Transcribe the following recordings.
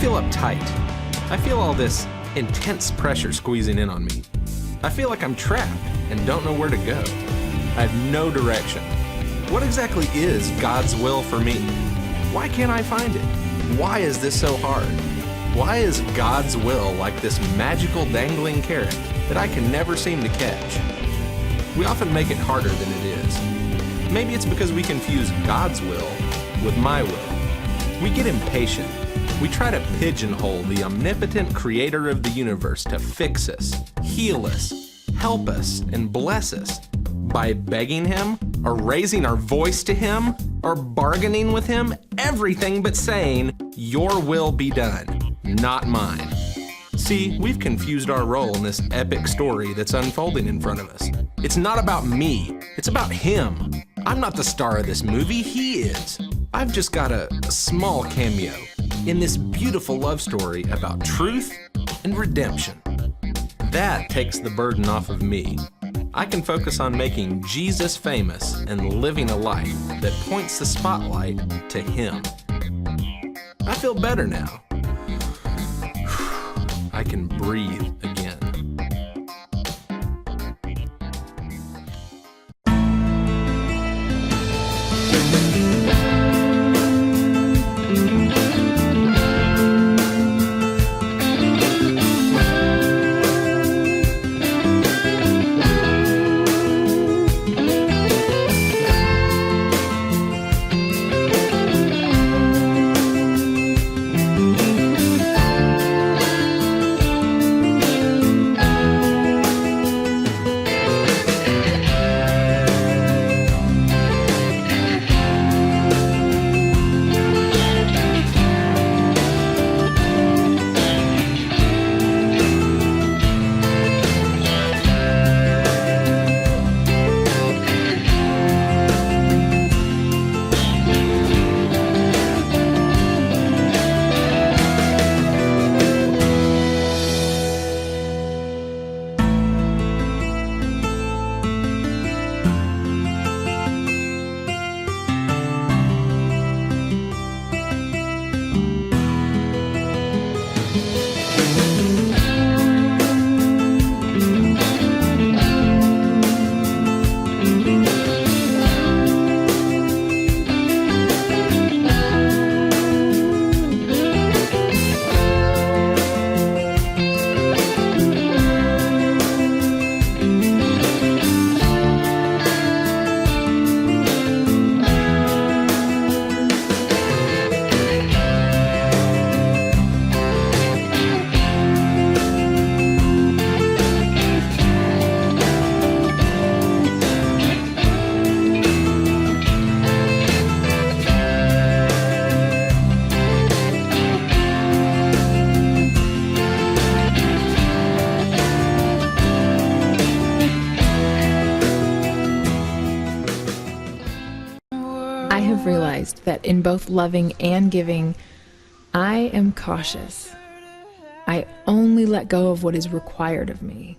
feel uptight. I feel all this intense pressure squeezing in on me. I feel like I'm trapped and don't know where to go. I have no direction. What exactly is God's will for me? Why can't I find it? Why is this so hard? Why is God's will like this magical dangling carrot that I can never seem to catch? We often make it harder than it is. Maybe it's because we confuse God's will with my will. We get impatient. We try to pigeonhole the omnipotent creator of the universe to fix us, heal us, help us, and bless us by begging him, or raising our voice to him, or bargaining with him, everything but saying, "Your will be done, not mine." See, we've confused our role in this epic story that's unfolding in front of us. It's not about me, it's about him. I'm not the star of this movie, he is. I've just got a small cameo in this beautiful love story about truth and redemption. That takes the burden off of me. I can focus on making Jesus famous and living a life that points the spotlight to him. I feel better now. I can breathe again. I have realized that in both loving and giving, I am cautious. I only let go of what is required of me.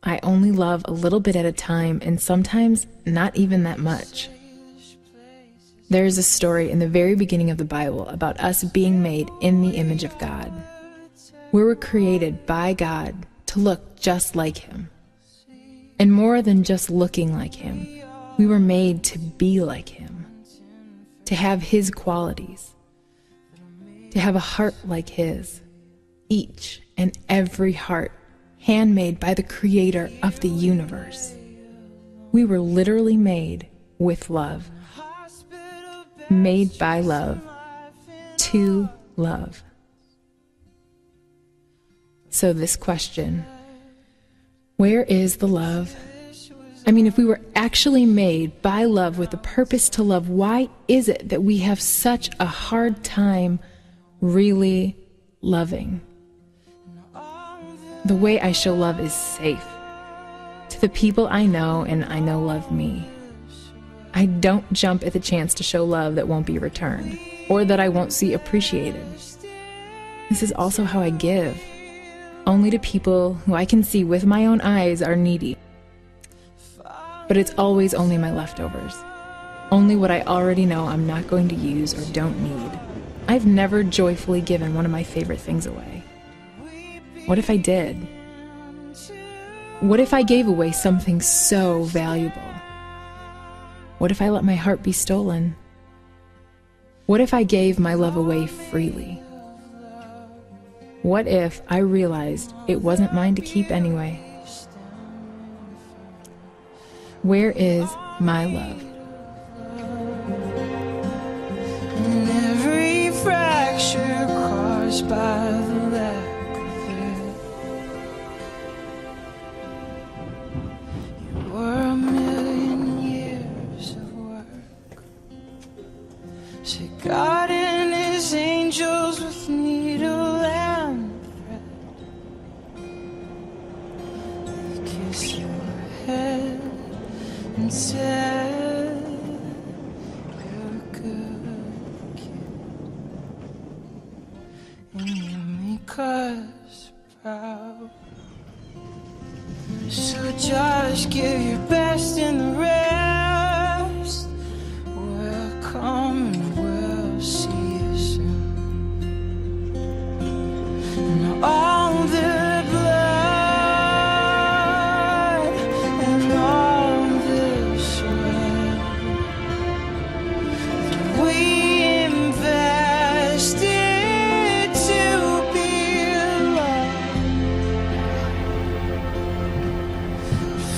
I only love a little bit at a time, and sometimes not even that much. There is a story in the very beginning of the Bible about us being made in the image of God. We were created by God to look just like him. And more than just looking like him, we were made to be like him, to have his qualities, to have a heart like his, each and every heart handmade by the creator of the universe. We were literally made with love, made by love, to love. So this question, where is the love? I mean, if we were actually made by love with the purpose to love, why is it that we have such a hard time really loving? The way I show love is safe. To the people I know and I know love me. I don't jump at the chance to show love that won't be returned, or that I won't see appreciated. This is also how I give, only to people who I can see with my own eyes are needy. But it's always only my leftovers, only what I already know I'm not going to use or don't need. I've never joyfully given one of my favorite things away. What if I did? What if I gave away something so valuable? What if I let my heart be stolen? What if I gave my love away freely? What if I realized it wasn't mine to keep anyway? Where is my love? And every fracture caused by the lack of it. You were a million years of work. Say God and his angels with needle and thread. They kiss your head and said, you're a good kid, and you make us proud. So just give your best and the rest will come and we'll see you soon. And all the blood and all the sweat that we invested to be loved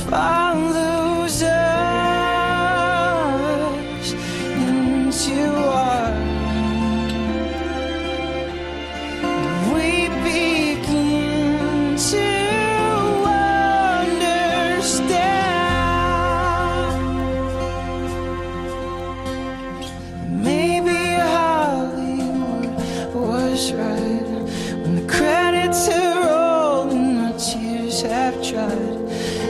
follows us into our room. We begin to understand. Maybe Hollywood was right when the credits have rolled and our tears have dried,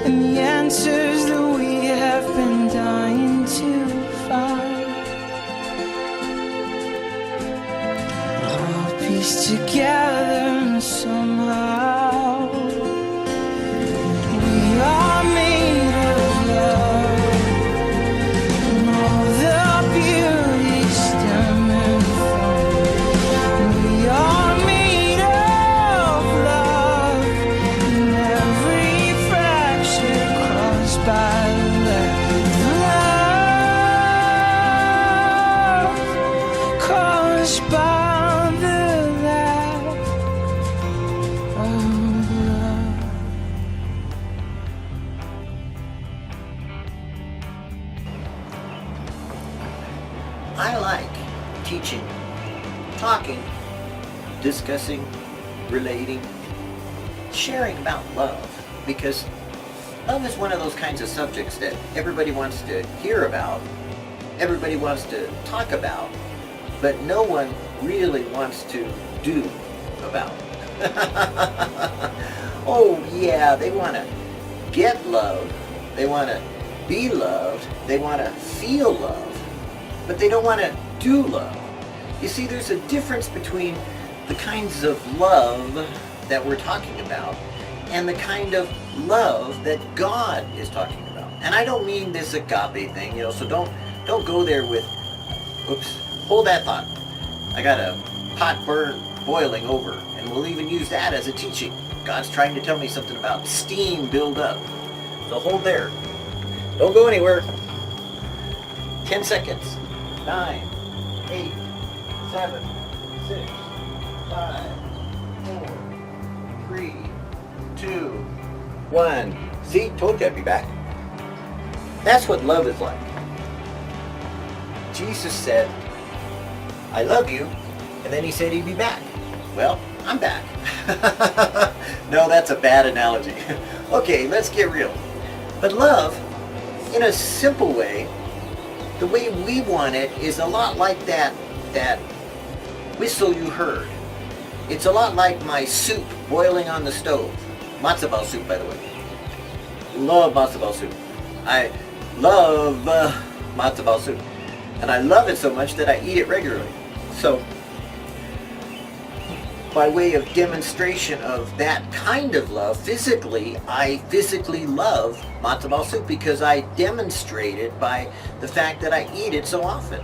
and the answers that we have been dying to find all pieced together, and somehow we are made of love, and all the beauty stemming from. We are made of love, and every fracture caused by the love, caused by the lack of love. I like teaching, talking, discussing, relating, sharing about love, because love is one of those kinds of subjects that everybody wants to hear about, everybody wants to talk about, but no one really wants to do about. Oh yeah, they want to get love, they want to be loved, they want to feel love, but they don't want to do love. You see, there's a difference between the kinds of love that we're talking about and the kind of love that God is talking about. And I don't mean this agape thing, so don't go there with, oops, hold that thought. I got a pot boiling over, and we'll even use that as a teaching. God's trying to tell me something about steam build up. So hold there. Don't go anywhere. 10 seconds. 9, 8, 7, 6, 5, 4, 3, 2, 1. See, told you I'd be back. That's what love is like. Jesus said, I love you, and then he said he'd be back. Well, I'm back. No, that's a bad analogy. Okay, let's get real. But love, in a simple way, the way we want it is a lot like that whistle you heard. It's a lot like my soup boiling on the stove. Matzo ball soup, by the way. Love matzo ball soup. I love matzo ball soup. And I love it so much that I eat it regularly. So, by way of demonstration of that kind of love, I physically love matzo ball soup because I demonstrate it by the fact that I eat it so often.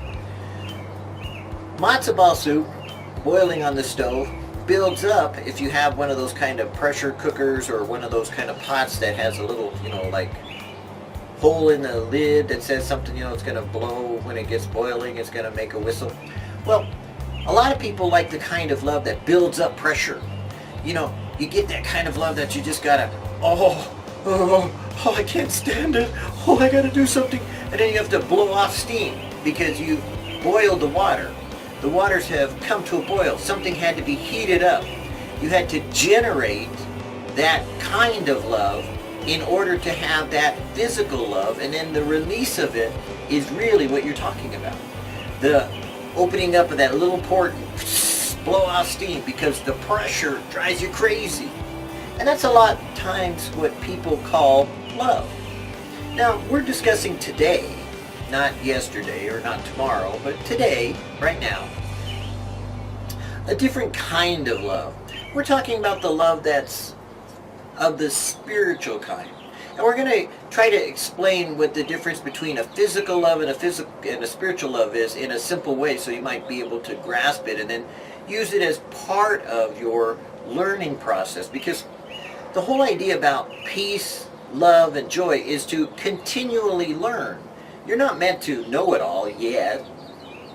Matzo ball soup boiling on the stove builds up if you have one of those kind of pressure cookers or one of those kind of pots that has a little, like hole in the lid that says something, it's going to blow when it gets boiling, it's going to make a whistle. Well, a lot of people like the kind of love that builds up pressure. You get that kind of love that you just gotta, I can't stand it. Oh, I gotta do something. And then you have to blow off steam because you boiled the water. The waters have come to a boil. Something had to be heated up. You had to generate that kind of love in order to have that physical love, and then the release of it is really what you're talking about. The opening up of that little port, blow off steam because the pressure drives you crazy. And that's a lot of times what people call love. Now, we're discussing today, not yesterday or not tomorrow, but today, right now, a different kind of love. We're talking about the love that's of the spiritual kind. And we're going to try to explain what the difference between a physical love and a spiritual love is in a simple way, so you might be able to grasp it and then use it as part of your learning process. Because the whole idea about peace, love, and joy is to continually learn. You're not meant to know it all yet,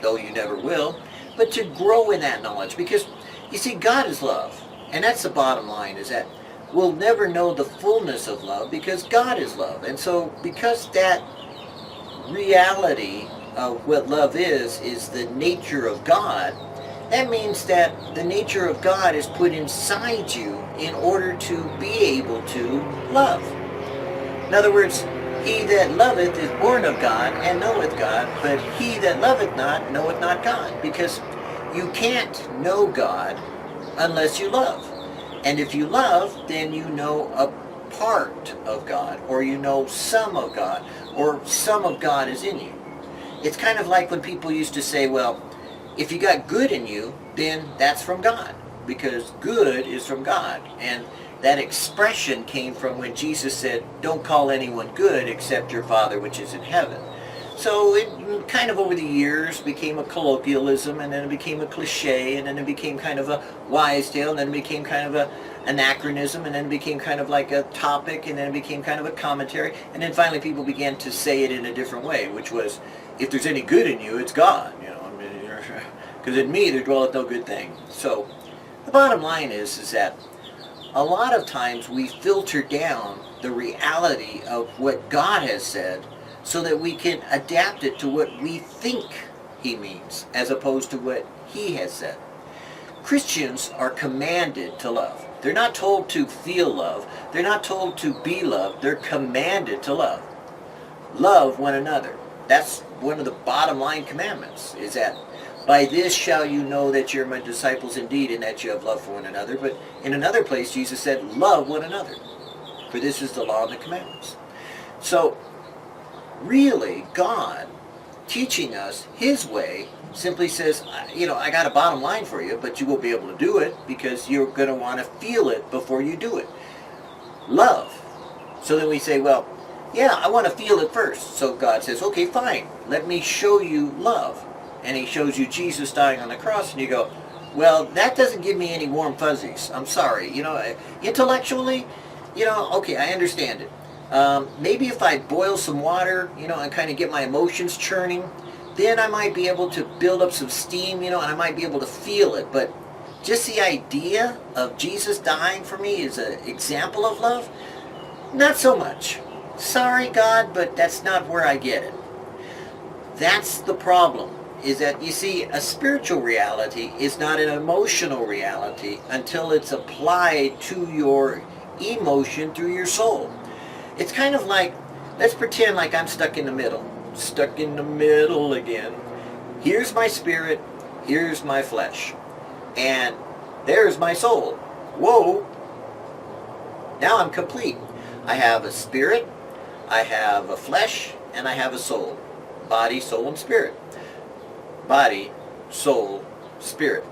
though you never will, but to grow in that knowledge. Because, you see, God is love. And that's the bottom line, is that we'll never know the fullness of love because God is love. And so because that reality of what love is the nature of God, that means that the nature of God is put inside you in order to be able to love. In other words, he that loveth is born of God and knoweth God, but he that loveth not knoweth not God. Because you can't know God unless you love. And if you love, then you know a part of God, or you know some of God, or some of God is in you. It's kind of like when people used to say, well, if you got good in you, then that's from God, because good is from God. And that expression came from when Jesus said, don't call anyone good except your Father which is in heaven. So it kind of over the years became a colloquialism, and then it became a cliche, and then it became kind of a wise tale, and then it became kind of a anachronism, and then it became kind of like a topic, and then it became kind of a commentary, and then finally people began to say it in a different way, which was, if there's any good in you, it's God, because in me there dwelleth no good thing. So the bottom line is that a lot of times we filter down the reality of what God has said so that we can adapt it to what we think he means, as opposed to what he has said. Christians are commanded to love. They're not told to feel love. They're not told to be loved. They're commanded to love. Love one another. That's one of the bottom line commandments, is that by this shall you know that you're my disciples indeed, and that you have love for one another. But in another place, Jesus said, love one another. For this is the law and the commandments. So, really, God teaching us his way simply says, I got a bottom line for you, but you won't be able to do it because you're going to want to feel it before you do it. Love. So then we say, well, yeah, I want to feel it first. So God says, okay, fine. Let me show you love. And he shows you Jesus dying on the cross, and you go, well, that doesn't give me any warm fuzzies. I'm sorry. Intellectually, okay, I understand it. Maybe if I boil some water, and kind of get my emotions churning, then I might be able to build up some steam, and I might be able to feel it. But just the idea of Jesus dying for me is an example of love? Not so much. Sorry, God, but that's not where I get it. That's the problem, is that, you see, a spiritual reality is not an emotional reality until it's applied to your emotion through your soul. It's kind of like, let's pretend like I'm stuck in the middle. Stuck in the middle again. Here's my spirit, here's my flesh, and there's my soul. Whoa! Now I'm complete. I have a spirit, I have a flesh, and I have a soul. Body, soul, and spirit. Body, soul, spirit.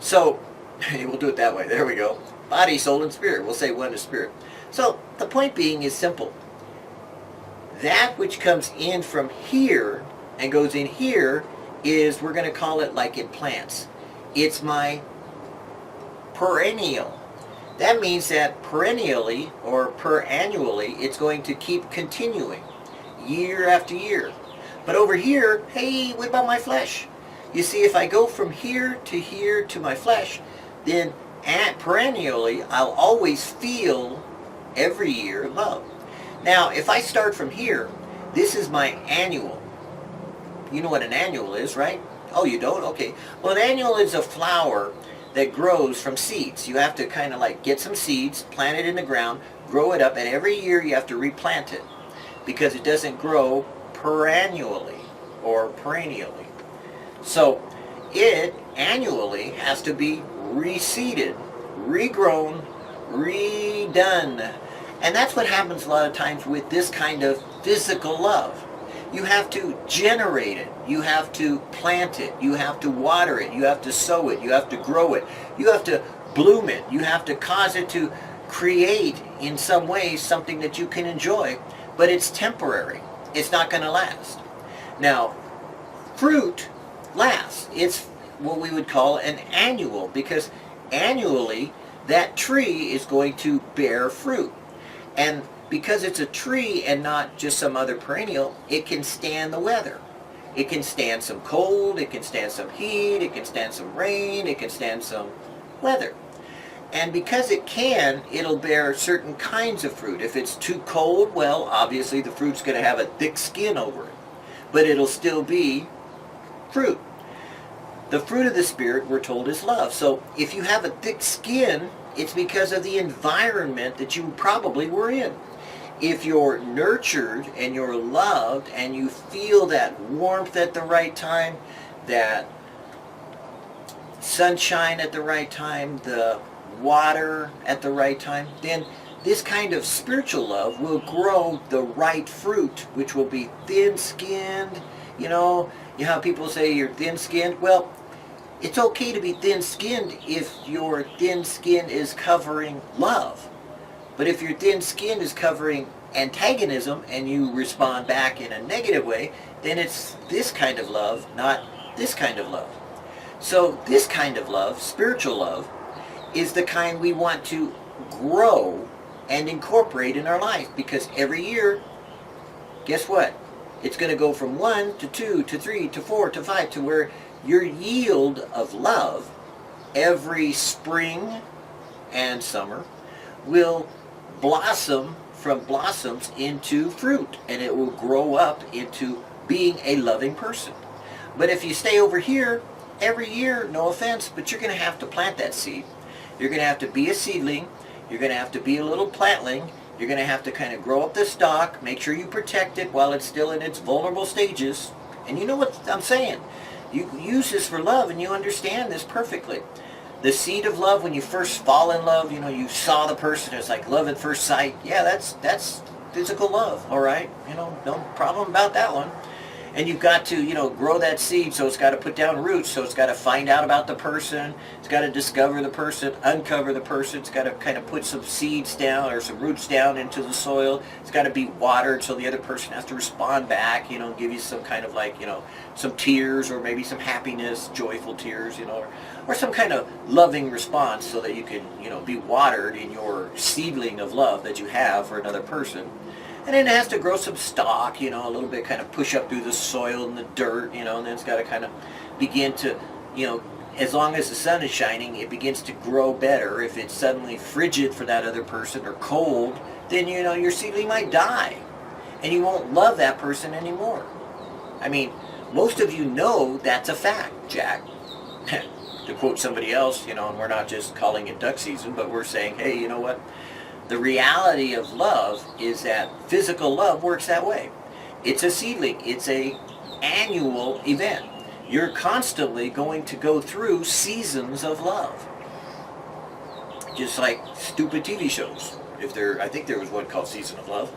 So, we'll do it that way. There we go. Body, soul, and spirit. We'll say one is spirit. So, the point being is simple. That which comes in from here and goes in here is, we're going to call it like in plants. It's my perennial. That means that perennially or per annually, it's going to keep continuing year after year. But over here, hey, what about my flesh? You see, if I go from here to my flesh, then perennially, I'll always feel every year love. Now, if I start from here, this is my annual. You know what an annual is, right? Oh, you don't? Okay. Well, an annual is a flower that grows from seeds. You have to kind of like get some seeds, plant it in the ground, grow it up, and every year you have to replant it because it doesn't grow perennially or perennially. So it annually has to be reseeded, regrown, redone. And that's what happens a lot of times with this kind of physical love. You have to generate it. You have to plant it. You have to water it. You have to sow it. You have to grow it. You have to bloom it. You have to cause it to create in some way something that you can enjoy, but it's temporary. It's not going to last. Now, fruit lasts. It's what we would call an annual, because annually that tree is going to bear fruit. And because it's a tree and not just some other perennial, it can stand the weather. It can stand some cold, it can stand some heat, it can stand some rain, it can stand some weather. And because it can, it'll bear certain kinds of fruit. If it's too cold, well, obviously the fruit's going to have a thick skin over it. But it'll still be fruit. The fruit of the Spirit, we're told, is love. So if you have a thick skin, it's because of the environment that you probably were in. If you're nurtured and you're loved and you feel that warmth at the right time, that sunshine at the right time, the water at the right time, then this kind of spiritual love will grow the right fruit, which will be thin-skinned. You know how people say you're thin-skinned? Well, it's okay to be thin-skinned if your thin skin is covering love. But if your thin skin is covering antagonism and you respond back in a negative way, then it's this kind of love, not this kind of love. So this kind of love, spiritual love, is the kind we want to grow and incorporate in our life, because every year, guess what? It's going to go from 1 to 2 to 3 to 4 to 5 to where your yield of love every spring and summer will blossom from blossoms into fruit, and it will grow up into being a loving person. But if you stay over here every year, no offense, but you're going to have to plant that seed. You're going to have to be a seedling. You're going to have to be a little plantling. You're going to have to kind of grow up the stalk, make sure you protect it while it's still in its vulnerable stages. And you know what I'm saying. You use this for love, and you understand this perfectly. The seed of love, when you first fall in love, you saw the person, it's like love at first sight. Yeah, that's physical love, all right? No problem about that one. And you've got to, grow that seed, so it's got to put down roots, so it's got to find out about the person, it's got to discover the person, uncover the person, it's got to kind of put some seeds down or some roots down into the soil, it's got to be watered so the other person has to respond back, give you some kind of like, some tears or maybe some happiness, joyful tears, or some kind of loving response so that you can, be watered in your seedling of love that you have for another person. And then it has to grow some stalk, a little bit, kind of push up through the soil and the dirt, and then it's got to kind of begin to, as long as the sun is shining, it begins to grow better. If it's suddenly frigid for that other person or cold, then, your seedling might die. And you won't love that person anymore. I mean, most of you know that's a fact, Jack. To quote somebody else, and we're not just calling it duck season, but we're saying, hey, you know what? The reality of love is that physical love works that way. It's a seedling. It's a annual event. You're constantly going to go through seasons of love. Just like stupid TV shows. I think there was one called Season of Love.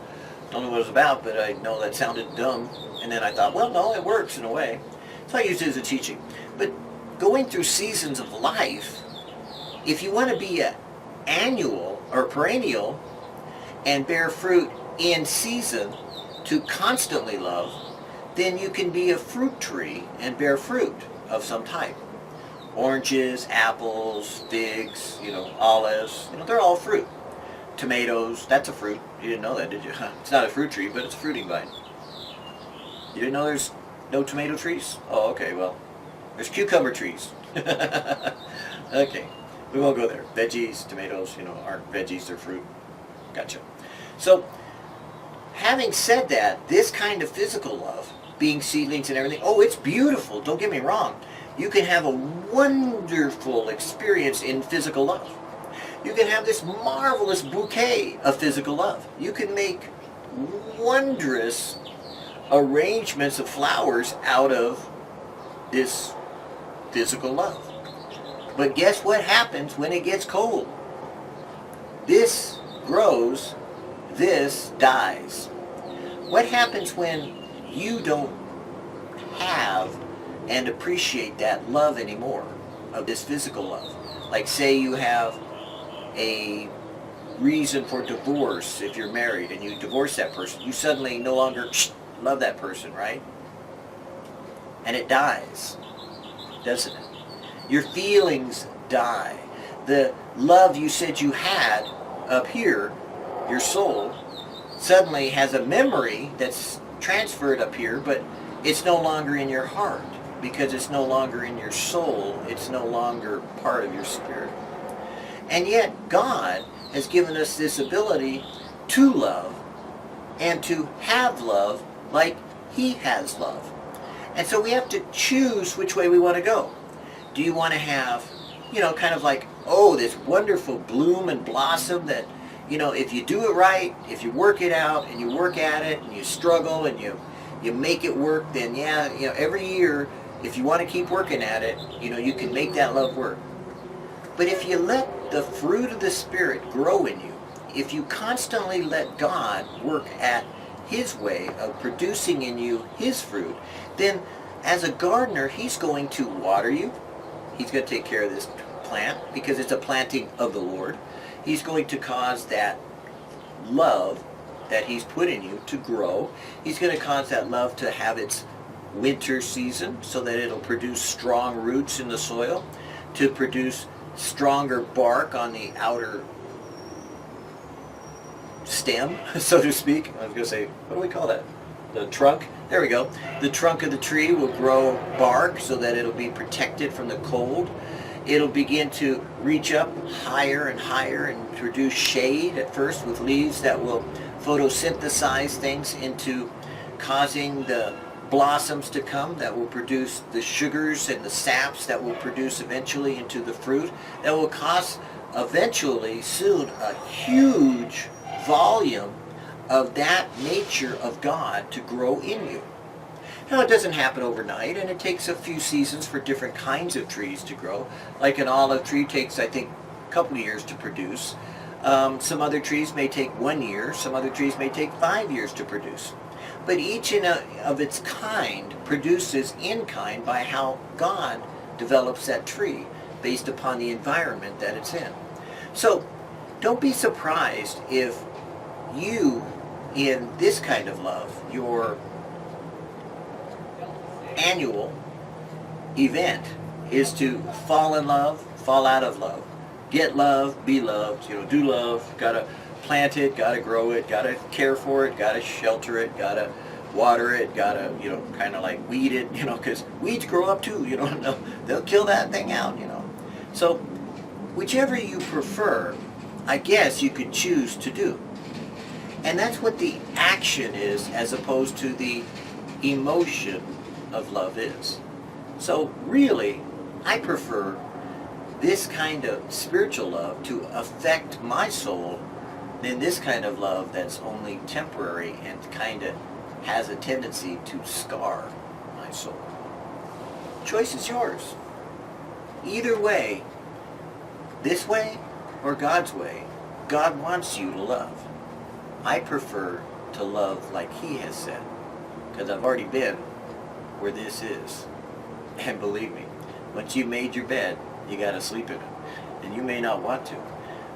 Don't know what it was about, but I know that sounded dumb. And then I thought, well, no, it works in a way. So I used it as a teaching. But going through seasons of life, if you want to be an annual or perennial and bear fruit in season to constantly love, then you can be a fruit tree and bear fruit of some type. Oranges, apples, figs, olives, they're all fruit. Tomatoes, that's a fruit. You didn't know that, did you? It's not a fruit tree, but it's a fruiting vine. You didn't know there's no tomato trees? Oh, okay, well, there's cucumber trees. Okay, we won't go there. Veggies, tomatoes, aren't veggies, they're fruit. Gotcha. So, having said that, this kind of physical love, being seedlings and everything, oh, it's beautiful, don't get me wrong. You can have a wonderful experience in physical love. You can have this marvelous bouquet of physical love. You can make wondrous arrangements of flowers out of this physical love. But guess what happens when it gets cold? This grows, this dies. What happens when you don't have and appreciate that love anymore, of this physical love? Like, say you have a reason for divorce if you're married and you divorce that person. You suddenly no longer love that person, right? And it dies, doesn't it? Your feelings die. The love you said you had up here, your soul, suddenly has a memory that's transferred up here, but it's no longer in your heart because it's no longer in your soul. It's no longer part of your spirit. And yet God has given us this ability to love and to have love like He has love. And so we have to choose which way we want to go. Do you want to have, kind of like, oh, this wonderful bloom and blossom that, if you do it right, if you work it out and you work at it and you struggle and you make it work, then every year, if you want to keep working at it, you can make that love work. But if you let the fruit of the Spirit grow in you, if you constantly let God work at His way of producing in you His fruit, then as a gardener, He's going to water you. He's going to take care of this plant because it's a planting of the Lord. He's going to cause that love that He's put in you to grow. He's going to cause that love to have its winter season so that it'll produce strong roots in the soil, to produce stronger bark on the outer stem, so to speak. I was going to say, what do we call that? The trunk? There we go. The trunk of the tree will grow bark so that it'll be protected from the cold. It'll begin to reach up higher and higher and produce shade at first with leaves that will photosynthesize things into causing the blossoms to come that will produce the sugars and the saps that will produce eventually into the fruit that will cause eventually soon a huge volume of that nature of God to grow in you. Now, it doesn't happen overnight, and it takes a few seasons for different kinds of trees to grow. Like an olive tree takes, I think, a couple of years to produce. Some other trees may take 1 year. Some other trees may take 5 years to produce. But each of its kind produces in kind by how God develops that tree based upon the environment that it's in. So, don't be surprised if you, in this kind of love, your annual event is to fall in love, fall out of love, get love, be loved, do love, gotta plant it, gotta grow it, gotta care for it, gotta shelter it, gotta water it, gotta, kind of like weed it, because weeds grow up too, they'll kill that thing out, So, whichever you prefer, I guess you could choose to do. And that's what the action is as opposed to the emotion of love is. So really, I prefer this kind of spiritual love to affect my soul than this kind of love that's only temporary and kind of has a tendency to scar my soul. Choice is yours. Either way, this way or God's way, God wants you to love. I prefer to love like He has said, because I've already been where this is. And believe me, once you made your bed, you got to sleep in it. And you may not want to.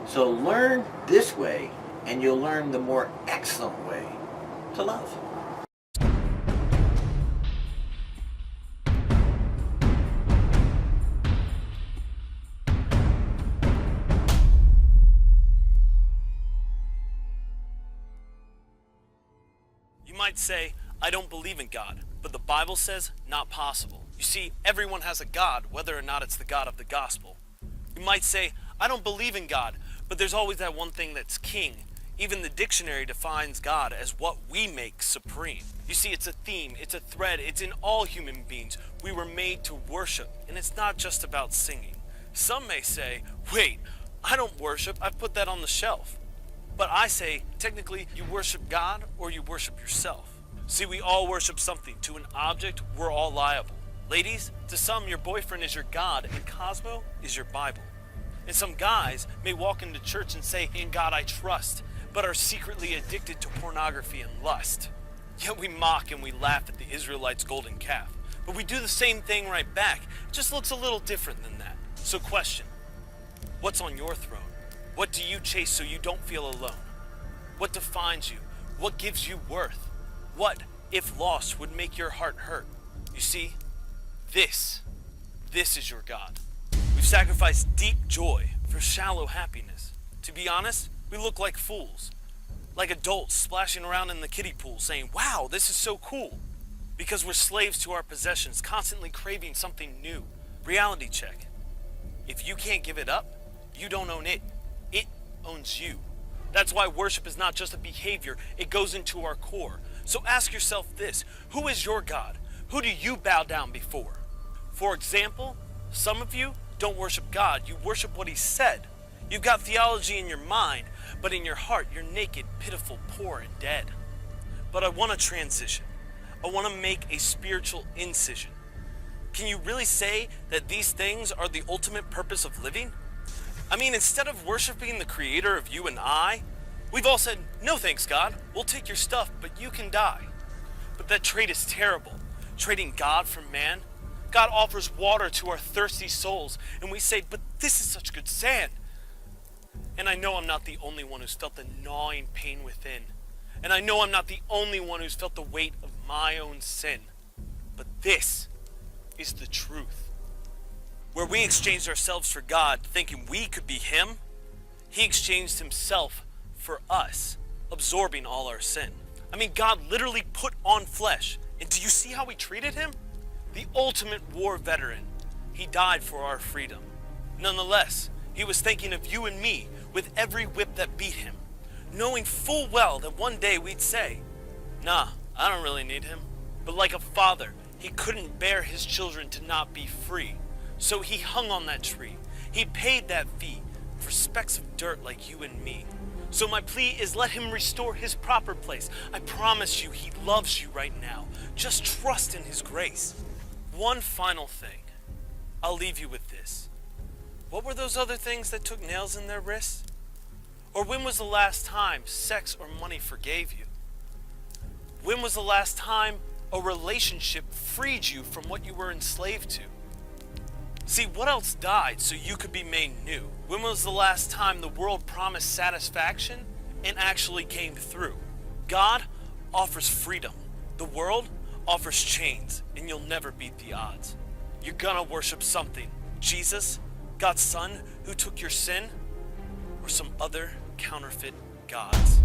So learn this way, and you'll learn the more excellent way to love. might say, I don't believe in God, but the Bible says not possible. You see, everyone has a God, whether or not it's the God of the gospel. You might say, I don't believe in God, but there's always that one thing that's king. Even the dictionary defines God as what we make supreme. You see, it's a theme, it's a thread, it's in all human beings. We were made to worship, and it's not just about singing. Some may say, wait, I don't worship, I've put that on the shelf. But I say, technically, you worship God or you worship yourself. See, we all worship something. To an object, we're all liable. Ladies, to some, your boyfriend is your God, and Cosmo is your Bible. And some guys may walk into church and say, in God I trust, but are secretly addicted to pornography and lust. Yet we mock and we laugh at the Israelites' golden calf. But we do the same thing right back. It just looks a little different than that. So question, what's on your throne? What do you chase so you don't feel alone? What defines you? What gives you worth? What, if lost, would make your heart hurt? You see, this is your God. We've sacrificed deep joy for shallow happiness. To be honest, we look like fools. Like adults splashing around in the kiddie pool saying, wow, this is so cool. Because we're slaves to our possessions, constantly craving something new. Reality check. If you can't give it up, you don't own it. It owns you. That's why worship is not just a behavior, it goes into our core. So ask yourself this, who is your God? Who do you bow down before? For example, some of you don't worship God, you worship what he said. You've got theology in your mind, but in your heart you're naked, pitiful, poor, and dead. But I want to transition. I want to make a spiritual incision. Can you really say that these things are the ultimate purpose of living? I mean, instead of worshiping the creator of you and I, we've all said, no thanks God, we'll take your stuff, but you can die. But that trade is terrible, trading God for man. God offers water to our thirsty souls, and we say, but this is such good sand. And I know I'm not the only one who's felt the gnawing pain within. And I know I'm not the only one who's felt the weight of my own sin. But this is the truth. Where we exchanged ourselves for God, thinking we could be him, he exchanged himself for us, absorbing all our sin. I mean, God literally put on flesh. And do you see how we treated him? The ultimate war veteran. He died for our freedom. Nonetheless, he was thinking of you and me with every whip that beat him, knowing full well that one day we'd say, nah, I don't really need him. But like a father, he couldn't bear his children to not be free. So he hung on that tree. He paid that fee for specks of dirt like you and me. So my plea is let him restore his proper place. I promise you, he loves you right now. Just trust in his grace. One final thing. I'll leave you with this. What were those other things that took nails in their wrists? Or when was the last time sex or money forgave you? When was the last time a relationship freed you from what you were enslaved to? See, what else died so you could be made new? When was the last time the world promised satisfaction and actually came through? God offers freedom. The world offers chains, and you'll never beat the odds. You're gonna worship something. Jesus, God's son who took your sin, or some other counterfeit gods.